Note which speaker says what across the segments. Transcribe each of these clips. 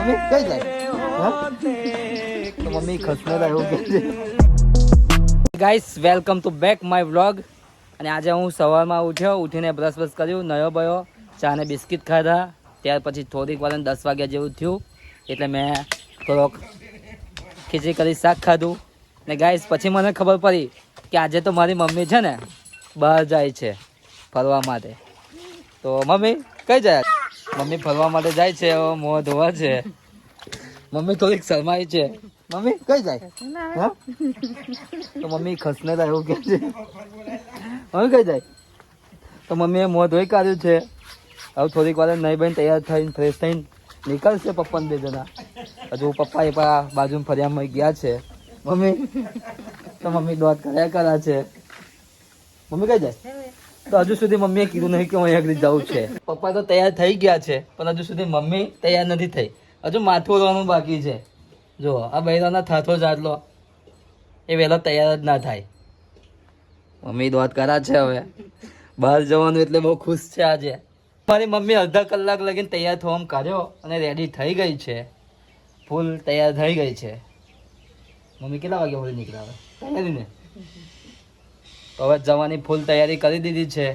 Speaker 1: Mummy કઈ જાય તો મમ્મી ખસને એવું કે છે. Guys welcome to back my vlog. અને આજે હું સવારમાં ઉઠીને બ્રશ કર્યું, નયો બયો, ચા ને બિસ્કિટ ખાધા. ત્યાર પછી થોડીક વાર 10 વાગ્યા જેવું થયું એટલે મેં થોડોક ખીચડી કરી શાક ખાધું. ને ગાઈસ પછી મને ખબર પડી કે આજે તો મારી મમ્મી છે ને બહાર જાય છે ફરવા માટે. તો મમ્મી કઈ જાય? મમ્મી ફરવા માટે જાય છે, મોં ધોવા છે. મમ્મી થોડીક શરમાઈ છે. મમ્મી કઈ જાય? હા તો મમ્મી ખસને એવું કે છે. મમ્મી કઈ જાય? તો મમ્મીએ મોં ધોઈ કાઢ્યું છે. હવે થોડીક વાર નહીં બહીને તૈયાર થઈને ફ્રેશ થઈને નીકળશે પપ્પાને 2 જણા. હજુ પપ્પા એ બાજુમાં ફરિયામાં ગયા છે. મમ્મી તો મમ્મી દોત કર્યા કરા છે. મમ્મી કઈ જાય? તો હજુ સુધી મમ્મીએ કીધું નહીં કે હું અહીંયા જવું છે. પપ્પા તો તૈયાર થઈ ગયા છે પણ હજુ સુધી મમ્મી તૈયાર નથી થઈ. હજુ માથું ઓળવાનું બાકી છે. જો આ બૈરાના થાથો જાટલો એ વહેલો તૈયાર જ ના થાય. મમ્મી દોત કરા છે. હવે બહાર જવાનું એટલે બહુ ખુશ છે આજે. મારી મમ્મી અડધા કલાક લગીને તૈયાર થવામાં કાઢ્યો અને રેડી થઈ ગઈ છે. ફૂલ તૈયાર થઈ ગઈ છે. મમ્મી કેટલા વાગે વળી નીકળ્યા? તૈયારી ને તો હવે જવાની ફૂલ તૈયારી કરી દીધી છે.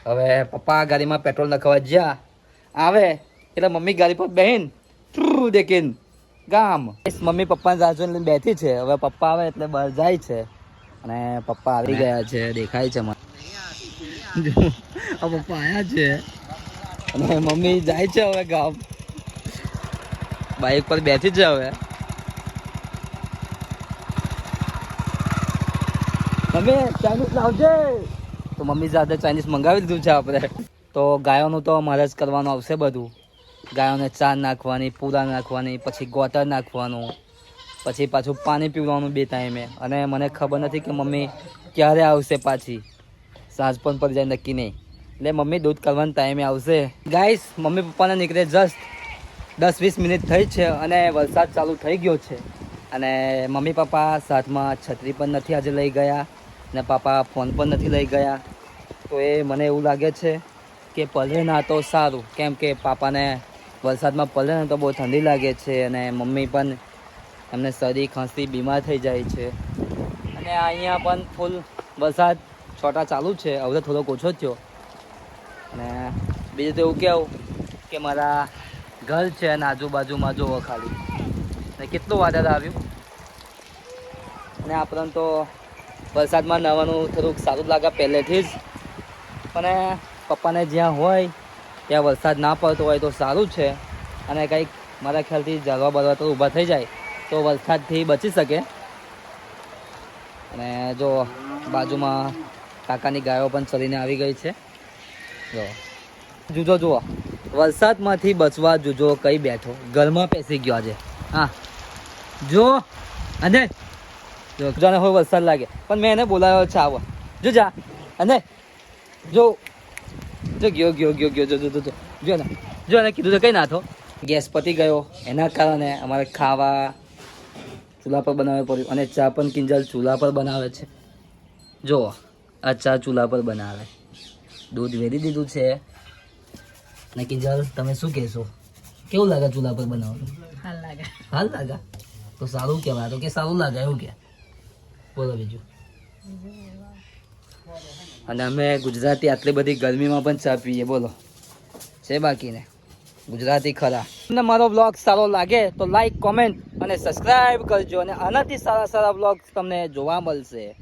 Speaker 1: હવે પપ્પા ગાડીમાં પેટ્રોલ નખાવા જ્યાં આવે એટલે મમ્મી ગાડી પર બેહીન દેખીન ગામ. મમ્મી પપ્પાને રાજુ લઈને બેઠી છે. હવે પપ્પા આવે એટલે બહાર જાય છે અને પપ્પા આવી ગયા છે, દેખાય છે મને. પપ્પા આવ્યા છે અને મમ્મી જાય છે હવે ગામ. બાઇક પર બેઠી છે. હવે મમ્મી ચાઇનીઝ લાવજે. તો મમ્મી સાથે ચાઇનીઝ મંગાવી દીધું છે આપણે. તો ગાયોનું તો મારે જ કરવાનું આવશે બધું. ગાયોને ચા નાખવાની, પૂરા નાખવાની, પછી ગોટર નાખવાનું, પછી પાછું પાણી પીવવાનું 2 ટાઈમે. અને મને ખબર નથી કે મમ્મી ક્યારે આવશે પાછી. સાંજ પણ પડી જાય નક્કી નહીં. એટલે મમ્મી દૂધ કરવાના ટાઈમે આવશે. ગાઈસ મમ્મી પપ્પાને નીકળે જસ્ટ 10-20 મિનિટ થઈ છે અને વરસાદ ચાલુ થઈ ગયો છે. અને મમ્મી પપ્પા સાથમાં છત્રી પણ નથી આજે લઈ ગયા ને પાપા ફોન પણ નથી લઈ ગયા. તો એ મને એવું લાગે છે કે પલળે ના તો સારું, કેમ કે પાપાને વરસાદમાં પલળે ને તો બહુ ઠંડી લાગે છે અને મમ્મી પણ એમને શરદી ખાંસી બીમાર થઈ જાય છે. અને અહીંયા પણ ફૂલ વરસાદ છોટા ચાલુ છે. હવે થોડોક ઓછો થયો. અને બીજું તો એવું કહેવું કે મારા ઘર છે અને આજુબાજુમાં જોવો ખાલી ને કેટલું વાદળ આવ્યું. અને આપણને તો વરસાદમાં નહાવાનું થોડુંક સારું લાગે પહેલેથી જ. પણ પપ્પાને જ્યાં હોય ત્યાં વરસાદ ના પડતો હોય તો સારું છે. અને કંઈક મારા ખ્યાલથી ઝાડવા બળવા તો ઊભા થઈ જાય તો વરસાદથી બચી શકે. અને જો બાજુમાં કાકાની ગાયો પણ ચરીને આવી ગઈ છે. જો જુજો જુઓ, વરસાદમાંથી બચવા જુજો કઈ બેઠો, ઘરમાં પેસી ગયો આજે. હા જો અને જો જાને હોય વરસાદ લાગે પણ મેં એને બોલાવ્યો છે આવો. જો જા અને જો જો ગયો જો ને જો એને કીધું તો કઈ નાથો. ગેસ પતી ગયો એના કારણે અમારે ખાવા ચૂલા પર બનાવવું પડ્યું. અને ચા પણ કિંજલ ચૂલા પર બનાવે છે. જુઓ આ ચા ચૂલા પર બનાવે. દૂધ વેરી દીધું છે. ને કિંજલ તમે શું કહેશો? કેવું લાગે ચૂલા પર બનાવવાનું? હાલ લાગે તો સારું કહેવાય. તો કે સારું લાગે એવું કે બોલો બીજું. અને અમે ગુજરાતી આટલી બધી ગરમીમાં પણ ચા પીએ બોલો. છે બાકીને ગુજરાતી ખરા. તમને મારો બ્લોગ સારો લાગે તો લાઈક, કોમેન્ટ અને સબસ્ક્રાઈબ કરજો. અને આનાથી સારા સારા બ્લોગ તમને જોવા મળશે.